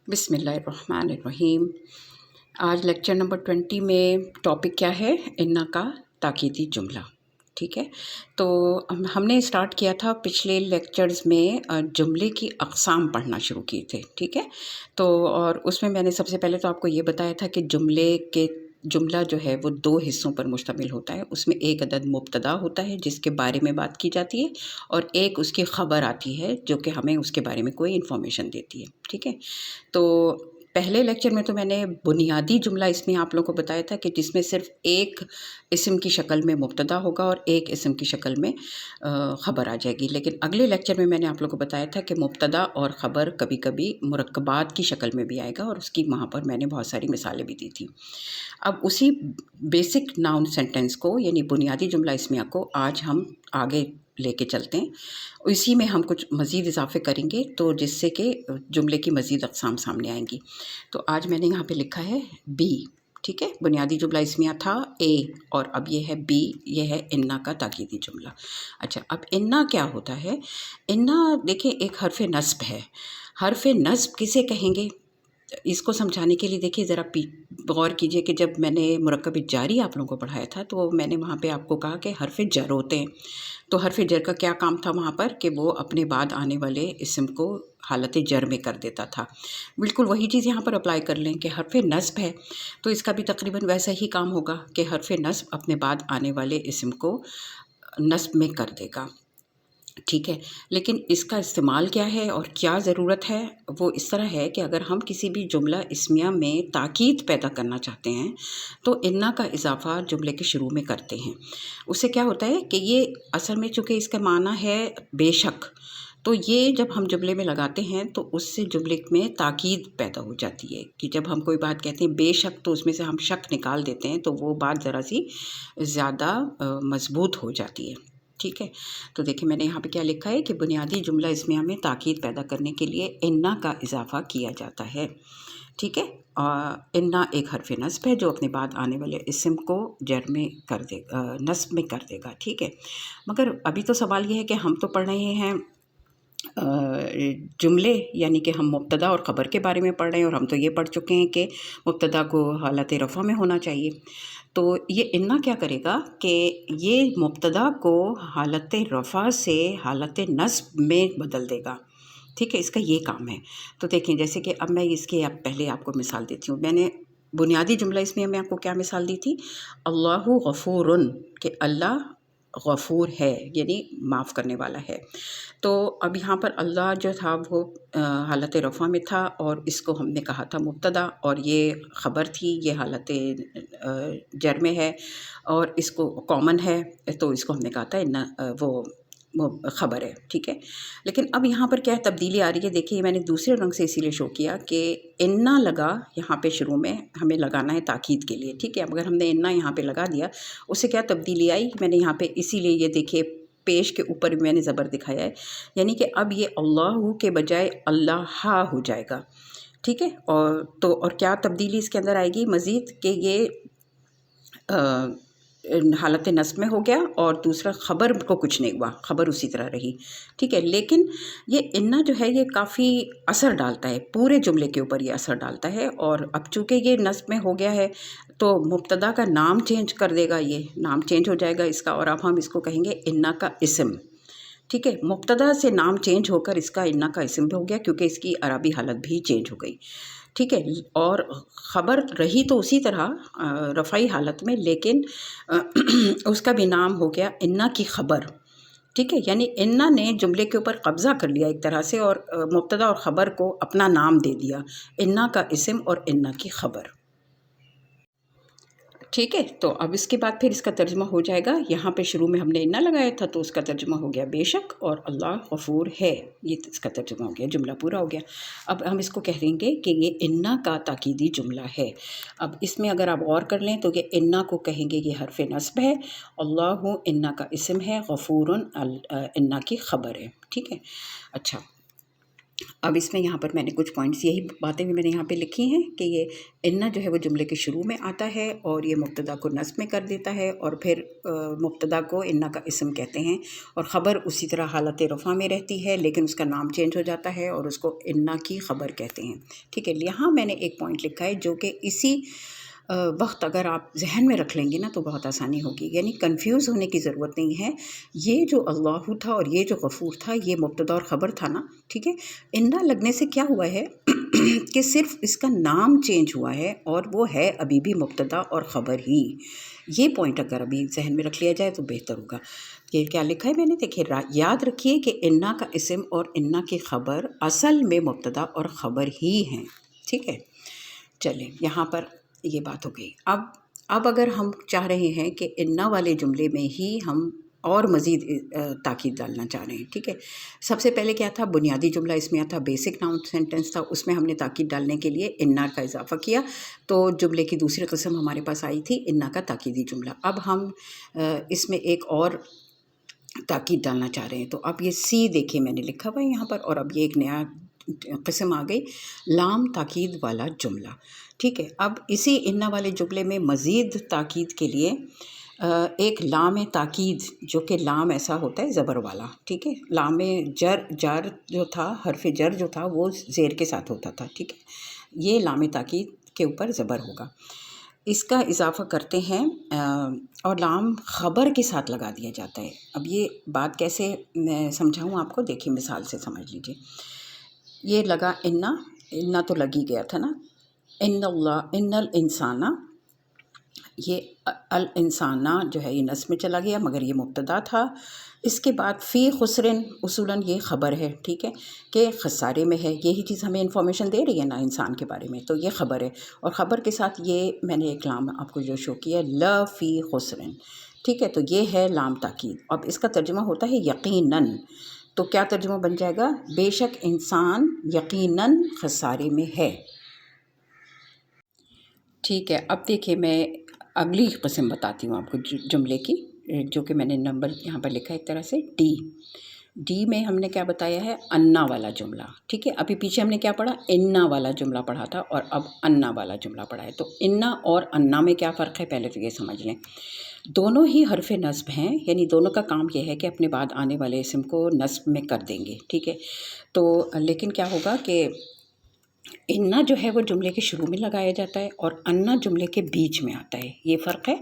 بسم اللہ الرحمن الرحیم۔ آج لیکچر نمبر 20 میں ٹاپک کیا ہے؟ انا کا تاکیدی جملہ۔ ٹھیک ہے، تو ہم نے اسٹارٹ کیا تھا پچھلے لیکچرز میں جملے کی اقسام پڑھنا شروع کیے تھے۔ ٹھیک ہے، تو اور اس میں نے سب سے پہلے تو آپ کو یہ بتایا تھا کہ جملہ جو ہے وہ 2 حصوں پر مشتمل ہوتا ہے۔ اس میں ایک عدد مبتدا ہوتا ہے جس کے بارے میں بات کی جاتی ہے، اور ایک اس کی خبر آتی ہے جو کہ ہمیں اس کے بارے میں کوئی انفارمیشن دیتی ہے۔ ٹھیک ہے، تو پہلے لیکچر میں تو میں نے بنیادی جملہ اس میں آپ لوگوں کو بتایا تھا کہ جس میں صرف ایک اسم کی شکل میں مبتدا ہوگا اور ایک اسم کی شکل میں خبر آ جائے گی۔ لیکن اگلے لیکچر میں نے آپ لوگوں کو بتایا تھا کہ مبتدا اور خبر کبھی کبھی مرکبات کی شکل میں بھی آئے گا، اور اس کی وہاں پر میں نے بہت ساری مثالیں بھی دی تھیں۔ اب اسی بیسک ناؤن سینٹنس کو یعنی بنیادی جملہ اسمیہ کو آج ہم آگے لے کے چلتے ہیں۔ اسی میں ہم کچھ مزید اضافے کریں گے تو جس سے کہ جملے کی مزید اقسام سامنے آئیں گی۔ تو آج میں نے یہاں پہ لکھا ہے بی۔ ٹھیک ہے، بنیادی جملہ اسمیہ تھا اے، اور اب یہ ہے بی، یہ ہے انا کا تاکیدی جملہ۔ اچھا، اب انا کیا ہوتا ہے؟ انا دیکھیں ایک حرف نصب ہے۔ حرف نصب کسے کہیں گے؟ اس کو سمجھانے کے لیے دیکھیے ذرا غور کیجئے کہ جب میں نے مرکب جاری آپ لوگوں کو پڑھایا تھا تو میں نے وہاں پہ آپ کو کہا کہ حرف جر ہوتے ہیں۔ تو حرف جر کا کیا کام تھا وہاں پر کہ وہ اپنے بعد آنے والے اسم کو حالت جر میں کر دیتا تھا۔ بالکل وہی چیز یہاں پر اپلائی کر لیں کہ حرف نصب ہے تو اس کا بھی تقریباً ویسا ہی کام ہوگا کہ حرف نصب اپنے بعد آنے والے اسم کو نصب میں کر دے گا۔ ٹھیک ہے، لیکن اس کا استعمال کیا ہے اور کیا ضرورت ہے؟ وہ اس طرح ہے کہ اگر ہم کسی بھی جملہ اسمیہ میں تاکید پیدا کرنا چاہتے ہیں تو انا کا اضافہ جملے کے شروع میں کرتے ہیں۔ اس سے کیا ہوتا ہے کہ یہ اصل میں چونکہ اس کا معنی ہے بے شک، تو یہ جب ہم جملے میں لگاتے ہیں تو اس سے جملے میں تاکید پیدا ہو جاتی ہے کہ جب ہم کوئی بات کہتے ہیں بے شک تو اس میں سے ہم شک نکال دیتے ہیں تو وہ بات ذرا سی زیادہ مضبوط ہو جاتی ہے۔ ٹھیک ہے، تو دیکھیں میں نے یہاں پہ کیا لکھا ہے کہ بنیادی جملہ اسمیہ میں تاکید پیدا کرنے کے لیے انا کا اضافہ کیا جاتا ہے۔ ٹھیک ہے، انا ایک حرف نصب ہے جو اپنے بعد آنے والے اسم کو جر میں کر دے گا، نصب میں کر دے گا۔ ٹھیک ہے، مگر ابھی تو سوال یہ ہے کہ ہم تو پڑھ رہے ہیں جملے، یعنی کہ ہم مبتدا اور خبر کے بارے میں پڑھ رہے ہیں، اور ہم تو یہ پڑھ چکے ہیں کہ مبتدا کو حالت رفع میں ہونا چاہیے۔ تو یہ انا کیا کرے گا کہ یہ مبتدا کو حالت رفع سے حالت نصب میں بدل دے گا۔ ٹھیک ہے، اس کا یہ کام ہے۔ تو دیکھیں جیسے کہ اب میں اس کے پہلے آپ کو مثال دیتی ہوں۔ میں نے بنیادی جملہ اس میں آپ کو کیا مثال دی تھی؟ اللہ غفور، کہ اللہ غفور ہے یعنی معاف کرنے والا ہے۔ تو اب یہاں پر اللہ جو تھا وہ حالت رفع میں تھا، اور اس کو ہم نے کہا تھا مبتدا، اور یہ خبر تھی، یہ حالت جر میں ہے، اور اس کو کامن ہے تو اس کو ہم نے کہا تھا وہ خبر ہے۔ ٹھیک ہے، لیکن اب یہاں پر کیا تبدیلی آ رہی ہے؟ دیکھیے میں نے دوسرے رنگ سے اسی لیے شو کیا کہ انا لگا یہاں پہ شروع میں، ہمیں لگانا ہے تاکید کے لیے۔ ٹھیک ہے، اگر ہم نے انا یہاں پہ لگا دیا اس سے کیا تبدیلی آئی؟ میں نے یہاں پہ اسی لیے یہ دیکھیے پیش کے اوپر میں نے زبر دکھایا ہے، یعنی کہ اب یہ اللہ کے بجائے اللہ ہو جائے گا۔ ٹھیک ہے، اور کیا تبدیلی اس کے اندر آئے گی مزید کہ یہ حالت نصب میں ہو گیا، اور دوسرا خبر کو کچھ نہیں ہوا، خبر اسی طرح رہی۔ ٹھیک ہے، لیکن یہ انا جو ہے یہ کافی اثر ڈالتا ہے پورے جملے کے اوپر، یہ اثر ڈالتا ہے، اور اب چونکہ یہ نصب میں ہو گیا ہے تو مبتدا کا نام چینج کر دے گا، یہ نام چینج ہو جائے گا اس کا، اور اب ہم اس کو کہیں گے انا کا اسم۔ ٹھیک ہے، مبتدا سے نام چینج ہو کر اس کا انا کا اسم ہو گیا کیونکہ اس کی عربی حالت بھی چینج ہو گئی۔ ٹھیک ہے، اور خبر رہی تو اسی طرح رفعی حالت میں، لیکن اس کا بھی نام ہو گیا انا کی خبر۔ ٹھیک ہے، یعنی انا نے جملے کے اوپر قبضہ کر لیا ایک طرح سے، اور مبتدا اور خبر کو اپنا نام دے دیا، انا کا اسم اور انا کی خبر۔ ٹھیک ہے، تو اب اس کے بعد پھر اس کا ترجمہ ہو جائے گا۔ یہاں پہ شروع میں ہم نے انا لگایا تھا تو اس کا ترجمہ ہو گیا بے شک، اور اللہ غفور ہے، یہ اس کا ترجمہ ہو گیا، جملہ پورا ہو گیا۔ اب ہم اس کو کہہ دیں گے کہ یہ انا کا تاکیدی جملہ ہے۔ اب اس میں اگر آپ غور کر لیں تو یہ انا کو کہیں گے یہ حرف نصب ہے، اللہ انا کا اسم ہے، غفور انا کی خبر ہے۔ ٹھیک ہے، اچھا اب اس میں یہاں پر میں نے کچھ پوائنٹس، یہی باتیں بھی میں نے یہاں پہ لکھی ہیں کہ یہ انا جو ہے وہ جملے کے شروع میں آتا ہے اور یہ مبتدا کو نصب میں کر دیتا ہے، اور پھر مبتدا کو انا کا اسم کہتے ہیں، اور خبر اسی طرح حالت رفع میں رہتی ہے لیکن اس کا نام چینج ہو جاتا ہے اور اس کو انا کی خبر کہتے ہیں، ٹھیک ہے۔ یہاں میں نے ایک پوائنٹ لکھا ہے جو کہ اسی وقت اگر آپ ذہن میں رکھ لیں گے نا تو بہت آسانی ہوگی، یعنی کنفیوز ہونے کی ضرورت نہیں ہے۔ یہ جو اللہ تھا اور یہ جو غفور تھا، یہ مبتدا اور خبر تھا نا، ٹھیک ہے۔ انا لگنے سے کیا ہوا ہے کہ صرف اس کا نام چینج ہوا ہے اور وہ ہے ابھی بھی مبتدا اور خبر ہی۔ یہ پوائنٹ اگر ابھی ذہن میں رکھ لیا جائے تو بہتر ہوگا۔ یہ کیا لکھا ہے میں نے، دیکھیے یاد رکھیے کہ انا کا اسم اور انا کی خبر اصل میں مبتدا اور خبر ہی ہیں، ٹھیک ہے۔ چلیں یہاں پر یہ بات ہو گئی۔ اب اگر ہم چاہ رہے ہیں کہ انا والے جملے میں ہی ہم اور مزید تاکید ڈالنا چاہ رہے ہیں، ٹھیک ہے۔ سب سے پہلے کیا تھا، بنیادی جملہ اس میں تھا، بیسک ناؤن سینٹنس تھا، اس میں ہم نے تاکید ڈالنے کے لیے انا کا اضافہ کیا، تو جملے کی دوسری قسم ہمارے پاس آئی تھی انا کا تاکیدی جملہ۔ اب ہم اس میں ایک اور تاکید ڈالنا چاہ رہے ہیں، تو اب یہ سی دیکھیے میں نے لکھا ہوا ہے یہاں پر، اور اب یہ ایک نیا قسم آ گئی، لام تاکید والا جملہ، ٹھیک ہے۔ اب اسی انا والے جملے میں مزید تاکید کے لیے ایک لام تاکید، جو کہ لام ایسا ہوتا ہے زبر والا، ٹھیک ہے۔ لام جر جو تھا، حرف جر جو تھا وہ زیر کے ساتھ ہوتا تھا، ٹھیک ہے۔ یہ لام تاکید کے اوپر زبر ہوگا، اس کا اضافہ کرتے ہیں اور لام خبر کے ساتھ لگا دیا جاتا ہے۔ اب یہ بات کیسے میں سمجھاؤں آپ کو، دیکھیے مثال سے سمجھ لیجیے۔ یہ لگا انا تو لگ ہی گیا تھا نا، ان الانسان، یہ الانسانہ جو ہے یہ نصب میں چلا گیا مگر یہ مبتدا تھا۔ اس کے بعد فی خسرن، اصولاً یہ خبر ہے، ٹھیک ہے، کہ خسارے میں ہے، یہی چیز ہمیں انفارمیشن دے رہی ہے نا انسان کے بارے میں، تو یہ خبر ہے، اور خبر کے ساتھ یہ میں نے ایک لام آپ کو جو شو کیا ل فی خسرن، ٹھیک ہے۔ تو یہ ہے لام تاکید۔ اب اس کا ترجمہ ہوتا ہے یقیناً، تو کیا ترجمہ بن جائے گا، بے شک انسان یقیناً خسارے میں ہے، ٹھیک ہے۔ اب دیکھیں میں اگلی قسم بتاتی ہوں آپ کو جملے کی، جو کہ میں نے نمبر یہاں پر لکھا ہے ایک طرح سے ڈی میں ہم نے کیا بتایا ہے، انا والا جملہ، ٹھیک ہے۔ ابھی پیچھے ہم نے کیا پڑھا، انا والا جملہ پڑھا تھا اور اب انا والا جملہ پڑھا ہے۔ تو انا اور انا میں کیا فرق ہے، پہلے تو یہ سمجھ لیں۔ دونوں ہی حرف نصب ہیں، یعنی دونوں کا کام یہ ہے کہ اپنے بعد آنے والے اسم کو نصب میں کر دیں گے، ٹھیک ہے۔ تو لیکن کیا ہوگا کہ انا جو ہے وہ جملے کے شروع میں لگایا جاتا ہے اور انا جملے کے بیچ میں آتا ہے، یہ فرق ہے۔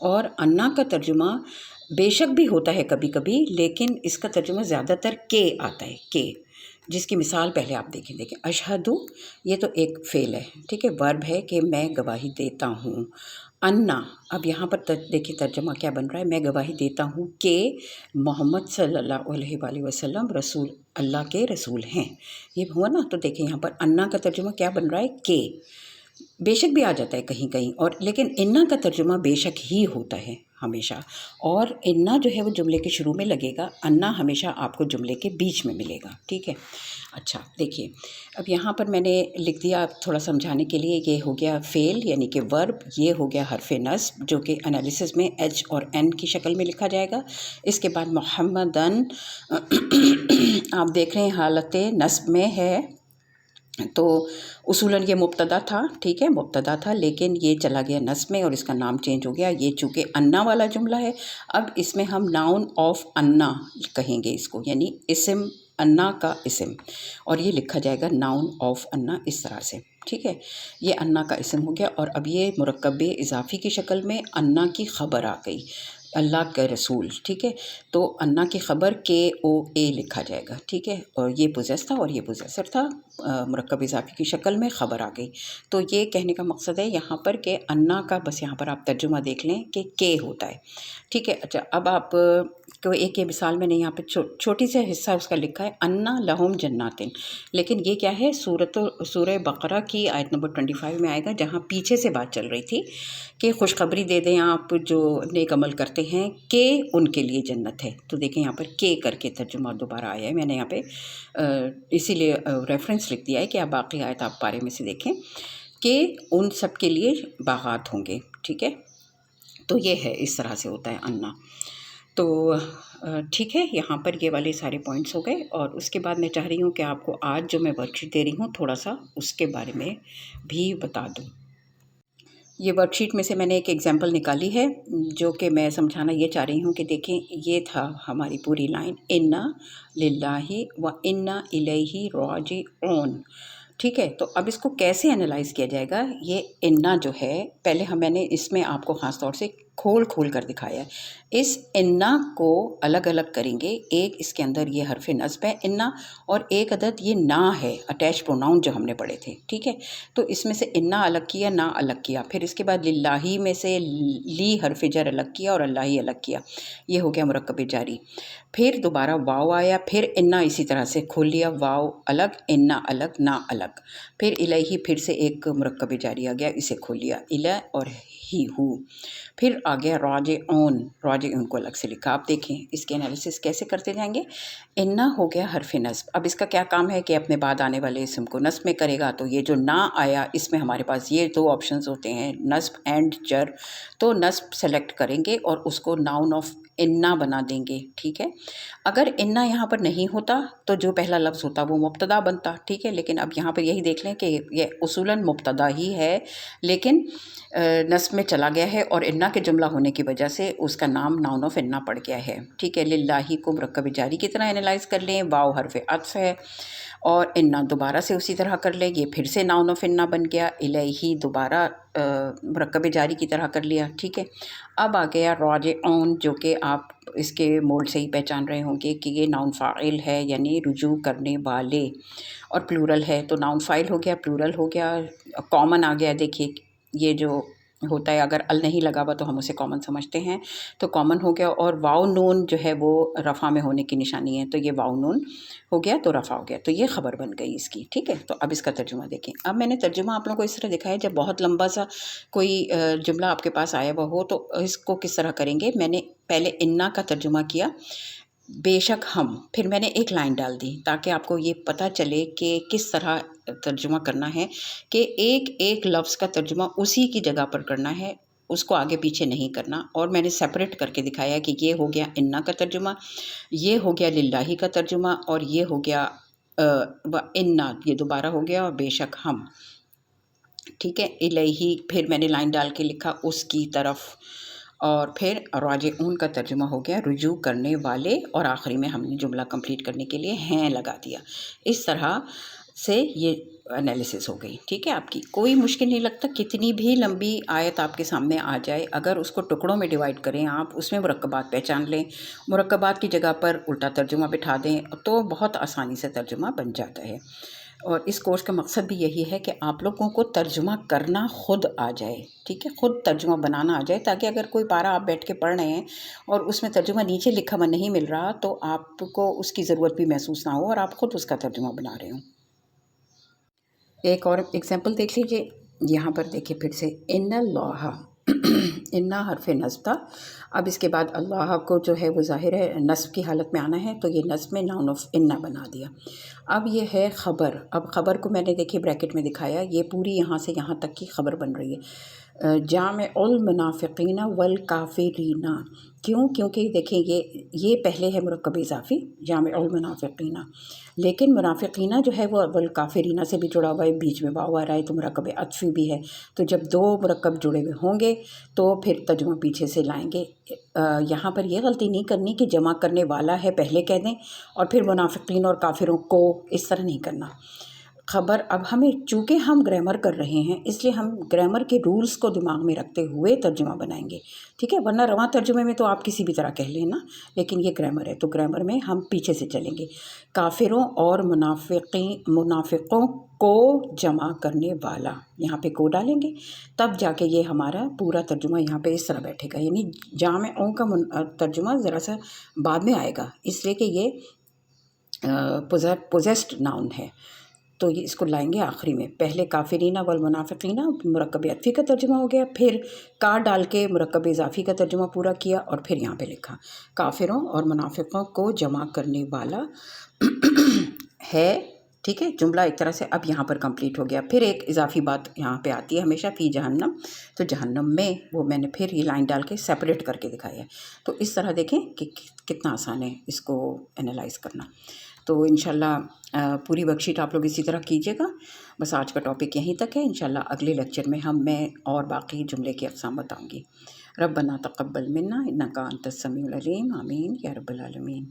اور انا کا ترجمہ بے شک بھی ہوتا ہے کبھی کبھی، لیکن اس کا ترجمہ زیادہ تر کے آتا ہے، کے، جس کی مثال پہلے آپ دیکھیں اشہدو، یہ تو ایک فعل ہے، ٹھیک ہے، ورب ہے کہ میں گواہی دیتا ہوں۔ انا، اب یہاں پر دیکھیں ترجمہ کیا بن رہا ہے، میں گواہی دیتا ہوں کہ محمد صلی اللہ علیہ وآلہ وسلم رسول اللہ کے رسول ہیں، یہ ہوا نا۔ تو دیکھیں یہاں پر انا کا ترجمہ کیا بن رہا ہے، کہ، بے شک بھی آ جاتا ہے کہیں کہیں، اور لیکن انا کا ترجمہ بے شک ہی ہوتا ہے ہمیشہ، اور انا جو ہے وہ جملے کے شروع میں لگے گا، انا ہمیشہ آپ کو جملے کے بیچ میں ملے گا، ٹھیک ہے۔ اچھا دیکھیے اب یہاں پر میں نے لکھ دیا تھوڑا سمجھانے کے لیے، یہ ہو گیا فعل یعنی کہ ورب، یہ ہو گیا حرف نصب جو کہ انالیسس میں ایچ اور این کی شکل میں لکھا جائے گا۔ اس کے بعد محمدن آپ دیکھ رہے ہیں حالت نصب میں ہے، تو اصولاً یہ مبتدا تھا، ٹھیک ہے، مبتدا تھا، لیکن یہ چلا گیا نصب میں اور اس کا نام چینج ہو گیا، یہ چونکہ انا والا جملہ ہے، اب اس میں ہم ناؤن آف انا کہیں گے اس کو، یعنی اسم، انا کا اسم، اور یہ لکھا جائے گا ناؤن آف انا اس طرح سے، ٹھیک ہے۔ یہ انا کا اسم ہو گیا، اور اب یہ مرکب اضافی کی شکل میں انا کی خبر آ گئی، اللہ کے رسول، ٹھیک ہے۔ تو انا کی خبر کے او اے لکھا جائے گا، ٹھیک ہے، اور یہ پوزیس تھا اور یہ پوزیسر تھا، مرکب اضافی کی شکل میں خبر آ گئی۔ تو یہ کہنے کا مقصد ہے یہاں پر کہ انا کا بس یہاں پر آپ ترجمہ دیکھ لیں کہ کے ہوتا ہے، ٹھیک ہے۔ اچھا اب آپ کو ایک یہ مثال میں نے یہاں پہ چھوٹی سے حصہ اس کا لکھا ہے، انا لہم جناتن، لیکن یہ کیا ہے، سورہ بقرہ کی آیت نمبر 25 میں آئے گا، جہاں پیچھے سے بات چل رہی تھی کہ خوشخبری دے دیں آپ جو نیک عمل کرتے ہیں کہ ان کے لیے جنت ہے۔ تو دیکھیں یہاں پر کے کر کے ترجمہ دوبارہ آیا ہے، میں نے یہاں پہ اسی لیے ریفرنس لکھ دیا ہے کہ آپ باقی آیت آپ پارے میں سے دیکھیں کہ ان سب کے لیے باغات ہوں گے، ٹھیک ہے۔ تو یہ ہے، اس طرح سے ہوتا ہے انا۔ تو ٹھیک ہے، یہاں پر یہ والے سارے پوائنٹس ہو گئے، اور اس کے بعد میں چاہ رہی ہوں کہ آپ کو آج جو میں ورک شیٹ دے رہی ہوں تھوڑا سا اس کے بارے میں بھی بتا دوں۔ یہ ورک شیٹ میں سے میں نے ایک ایگزامپل نکالی ہے جو کہ میں سمجھانا یہ چاہ رہی ہوں کہ دیکھیں یہ تھا ہماری پوری لائن، انا للہ و انا الیہ راجعون، ٹھیک ہے۔ تو اب اس کو کیسے انالائز کیا جائے گا، یہ انا جو ہے پہلے میں نے اس میں آپ کو خاص طور سے کھول کر دکھایا ہے۔ اس انا کو الگ الگ کریں گے، ایک اس کے اندر یہ حرف نصب ہے انا، اور ایک عدد یہ نا ہے، اٹیچ پروناؤن جو ہم نے پڑھے تھے، ٹھیک ہے۔ تو اس میں سے انا الگ کیا، نا الگ کیا، پھر اس کے بعد للہ میں سے لی حرف جر الگ کیا اور اللہ الگ کیا، یہ ہو گیا مرکب جاری۔ پھر دوبارہ واو آیا، پھر انا اسی طرح سے کھول لیا، واو الگ، انا الگ، نا الگ، پھر الہی پھر سے ایک مرکب جاری آ گیا، اسے کھول لیا، الہ اور ہی ہو، پھر آ گیا راجعون، راجعون کو الگ سے لکھا۔ آپ دیکھیں اس کے انالیسس کیسے کرتے جائیں گے۔ انا ہو گیا حرف نصب، اب اس کا کیا کام ہے کہ اپنے بعد آنے والے اسم کو نصب میں کرے گا، تو یہ جو نا آیا اس میں ہمارے پاس یہ دو آپشنز ہوتے ہیں، نصب اینڈ جر، تو نصب سلیکٹ کریں گے اور اس کو ناؤن آف انا بنا دیں گے، ٹھیک ہے۔ اگر انا یہاں پر نہیں ہوتا تو جو پہلا لفظ ہوتا وہ مبتدا بنتا، ٹھیک ہے، لیکن اب یہاں پر یہی دیکھ لیں کہ یہ اصولاً مبتدا ہی ہے لیکن نصب میں چلا گیا ہے، اور انا کے جملہ ہونے کی وجہ سے اس کا نام ناؤن آف انا پڑ گیا ہے، ٹھیک ہے۔ للہ کو مرکب جاری کی طرح انالائز کر لیں، واو حرف عطف ہے، اور انا دوبارہ سے اسی طرح کر لیں، یہ پھر سے ناؤن آف انا بن گیا، الہی دوبارہ مرکب جاری کی طرح کر لیا، ٹھیک ہے۔ اب آ گیا راجعون، جو کہ آپ اس کے مولڈ سے ہی پہچان رہے ہوں گے کہ یہ ناؤن فاعل ہے، یعنی رجوع کرنے والے، اور پلورل ہے، تو ناؤن فاعل ہو گیا، پلورل ہو گیا، کامن آ گیا۔ دیکھیے یہ جو ہوتا ہے اگر ال نہیں لگا ہوا تو ہم اسے کامن سمجھتے ہیں، تو کامن ہو گیا، اور واو نون جو ہے وہ رفع میں ہونے کی نشانی ہے، تو یہ واو نون ہو گیا تو رفع ہو گیا، تو یہ خبر بن گئی اس کی، ٹھیک ہے۔ تو اب اس کا ترجمہ دیکھیں، اب میں نے ترجمہ آپ لوگوں کو اس طرح دکھایا، جب بہت لمبا سا کوئی جملہ آپ کے پاس آیا ہوا ہو تو اس کو کس طرح کریں گے۔ میں نے پہلے انا کا ترجمہ کیا، بے شک ہم، پھر میں نے ایک لائن ڈال دی تاکہ آپ کو یہ پتہ چلے کہ کس طرح ترجمہ کرنا ہے، کہ ایک ایک لفظ کا ترجمہ اسی کی جگہ پر کرنا ہے، اس کو آگے پیچھے نہیں کرنا، اور میں نے سیپریٹ کر کے دکھایا کہ یہ ہو گیا انا کا ترجمہ، یہ ہو گیا للہ کا ترجمہ، اور یہ ہو گیا انا، یہ دوبارہ ہو گیا، اور بے شک ہم، ٹھیک ہے۔ الہی پھر میں نے لائن ڈال کے لکھا اس کی طرف، اور پھر راجعون کا ترجمہ ہو گیا رجوع کرنے والے، اور آخری میں ہم نے جملہ کمپلیٹ کرنے کے لیے ہیں لگا دیا۔ اس طرح سے یہ انالیسس ہو گئی، ٹھیک ہے۔ آپ کی کوئی مشکل نہیں لگتا، کتنی بھی لمبی آیت آپ کے سامنے آ جائے، اگر اس کو ٹکڑوں میں ڈیوائڈ کریں آپ، اس میں مرکبات پہچان لیں، مرکبات کی جگہ پر الٹا ترجمہ بٹھا دیں، تو بہت آسانی سے ترجمہ بن جاتا ہے۔ اور اس کورس کا مقصد بھی یہی ہے کہ آپ لوگوں کو ترجمہ کرنا خود آ جائے، ٹھیک ہے، خود ترجمہ بنانا آ جائے، تاکہ اگر کوئی پارہ آپ بیٹھ کے پڑھ رہے ہیں اور اس میں ترجمہ نیچے لکھا ہوا نہیں مل رہا تو آپ کو اس کی ضرورت بھی محسوس نہ ہو اور آپ خود اس کا ترجمہ بنا رہے ہوں۔ ایک اور ایگزامپل دیکھ لیجئے، یہاں پر دیکھیں پھر سے ان اللہ، انا حرف نصب تھا، اب اس کے بعد اللہ کو جو ہے وہ ظاہر ہے نصب کی حالت میں آنا ہے، تو یہ نصب میں ناؤن آف انا بنا دیا۔ اب یہ ہے خبر، اب خبر کو میں نے دیکھیے بریکٹ میں دکھایا، یہ پوری یہاں سے یہاں تک کی خبر بن رہی ہے، جامع المنافقین والکافرین، کیونکہ دیکھیں یہ پہلے ہے مرکب اضافی جامع المنافقین، لیکن منافقین جو ہے وہ والکافرین سے بھی جڑا ہوا ہے، بیچ میں واو آ رہا ہے تو مرکب عطفی بھی ہے، تو جب دو مرکب جڑے ہوئے ہوں گے تو پھر ترجمہ پیچھے سے لائیں گے۔ یہاں پر یہ غلطی نہیں کرنی کہ جمع کرنے والا ہے پہلے کہہ دیں اور پھر منافقین اور کافروں کو، اس طرح نہیں کرنا۔ خبر، اب ہمیں چونکہ ہم گرامر کر رہے ہیں اس لیے ہم گرامر کے رولز کو دماغ میں رکھتے ہوئے ترجمہ بنائیں گے، ٹھیک ہے، ورنہ رواں ترجمے میں تو آپ کسی بھی طرح کہہ لیں نا، لیکن یہ گرامر ہے تو گرامر میں ہم پیچھے سے چلیں گے۔ کافروں اور منافقوں کو جمع کرنے والا، یہاں پہ کو ڈالیں گے تب جا کے یہ ہمارا پورا ترجمہ یہاں پہ اس طرح بیٹھے گا، یعنی جامعوں کا ترجمہ ذرا سا بعد میں آئے گا، اس لیے کہ یہ پوزیسڈ ناؤن ہے، تو یہ اس کو لائیں گے آخری میں۔ پہلے کافرین والمنافقین مرکب عطفی کا ترجمہ ہو گیا، پھر کا ڈال کے مرکب اضافی کا ترجمہ پورا کیا، اور پھر یہاں پہ لکھا کافروں اور منافقوں کو جمع کرنے والا ہے ٹھیک ہے، جملہ ایک طرح سے اب یہاں پر کمپلیٹ ہو گیا. پھر ایک اضافی بات یہاں پہ آتی ہے ہمیشہ، فی جہنم، تو جہنم میں، وہ میں نے پھر یہ لائن ڈال کے سیپریٹ کر کے دکھایا ہے. تو اس طرح دیکھیں کہ کتنا آسان ہے اس کو انالائز کرنا. تو انشاءاللہ پوری ورک شیٹ آپ لوگ اسی طرح کیجیے گا. بس آج کا ٹاپک یہیں تک ہے. انشاءاللہ اگلے لیکچر میں میں اور باقی جملے کی اقسام بتاؤں گی. ربنا تقبل منا انک انت السمیع العلیم. آمین یا رب العالمین.